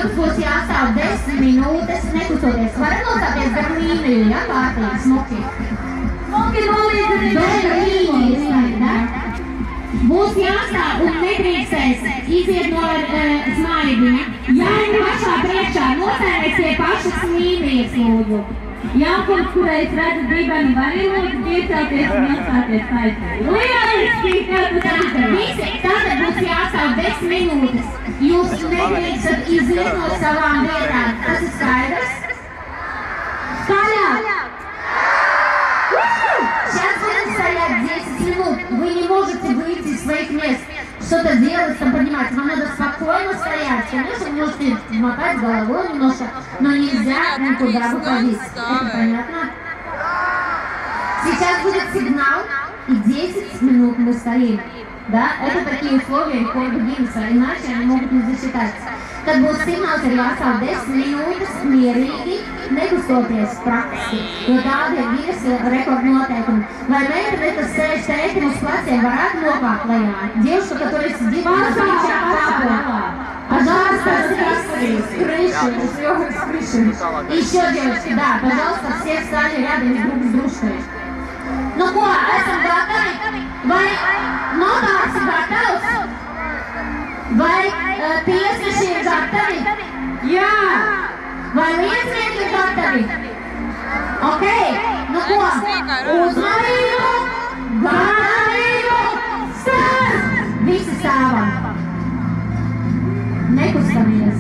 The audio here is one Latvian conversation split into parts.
jums būs jāstāv 10 minūtes nekustoties. Varat nostāties gar līniju, ja? Kārtīgi, smuki. Smuki nolīdzināt, ne? Būs jāstāv un nedrīkstēs iziet no smaidiņa. Jāņem pašā priekšā, nostājies pie pašas līnijas, lūdzu. Jākums, kurai es redzu dibeni, var ielūdzu piecēties un iestāties taisnīgi. Lieliski, kā tu teici! Visi, tātad būs jāstāv 10 minūtes. Jūs nedrīkstat iziet no savām vietām. Tas ir skaidrs? Skaļāk! Сейчас будем стоять 10 минут. Вы не можете выйти из своих мест. Что-то делать, там, понимаете, вам надо спокойно стоять. Конечно, вы можете мотать головой немножко, но нельзя никуда выходить. Это понятно? Сейчас будет сигнал, и 10 минут мы стоим. Да? Это такие условия рекорда Гиннеса, иначе они могут не засчитаться. Tad būs signāls ir jāstāv 10 minūtes mierīgi, nekustoties praktiski, jo tāda ir Ginnesa rekorda noteikumi. Vai meitene, kas sēž tētim uz pleciem, varētu nokāpt lejā? Девушка, которая сидит на крыше аппарата. Пожалуйста, с крыши. Еще, девочки, да, пожалуйста, все встали рядом друг с дружкой. Ну ko, esam gatavi? Vai notāks ir gatavs? Vai tiesneši ir gatavi? Jā! Vai liecinieki ir gatavi? Ok, nu ko? Uzmanību, gatavību, stāv! Visi stāvam. Nekustamies.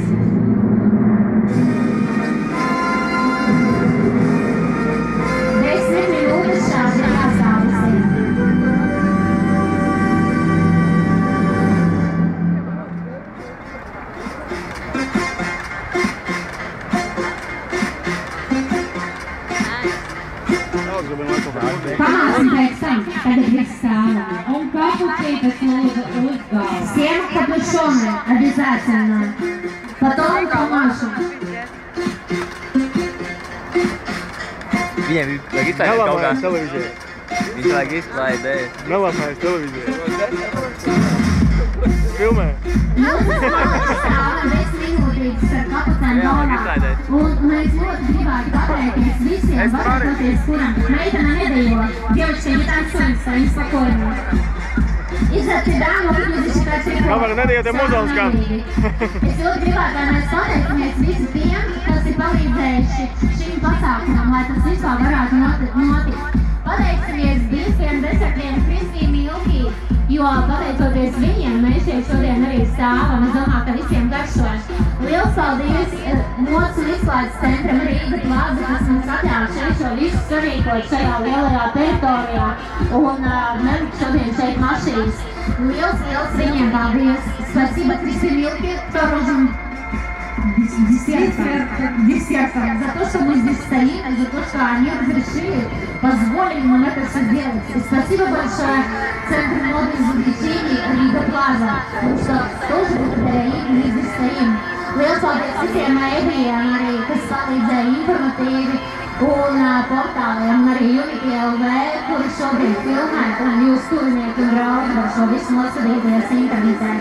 Pamāsim pēc tam, tagad viss stāvam. Un kapucītas lūdzu uzgāv. Всем капюшоны обязательно. Потом помашем. Viņiem vajag izslēgt kaut kā televīziju. Viņš vajag izslēgt. Nelāsājas televīziju. Filmē. Stāvam 10 minūtītes ar kapucēm galvā. Un mēs ļoti gribētu pateikties visiem, pateicoties kuram meitene nedēļo. Девочка, не танцуется, не спокойно. Из-за тебя могут не засчитать рекорд. Kamēr nedēļot muzonskām. Es ļoti gribētu, lai mēs pateicamies visi tiem, kas ir palīdzējuši šim pasākumam, lai tas vispār varētu notikt. Pateicamies Bīskiem, Desertiem, Krispī, Milkī, jo pateicoties viņiem, mēs šeit šodien arī stāvam. Es domāju, ka visiem garšo. Liels paldies Modes un izklaides centram Rīga Plaza, kas mums atļāva šeit šo visu sarīkot šajā lielajā teritorijā un nelikt šodien šeit mašīnas. Liels viņiem paldies. Спасибо Krispī, Milkī, Torozum. Десертом, за то, что мы здесь стоим, и за то, что они разрешили, позволили нам это все делать. И спасибо большое Центру моды и изобретений Рига Плаза, потому что тоже благодаря им мы здесь стоим. Liels paldies visiem mēdījiem arī, kas palīdzēja informatīvi un portāliem, un arī Unity LV, kuri šobrīd filmē, un jūs tuvinieki un draugi var šo visu nosūtīties internetē.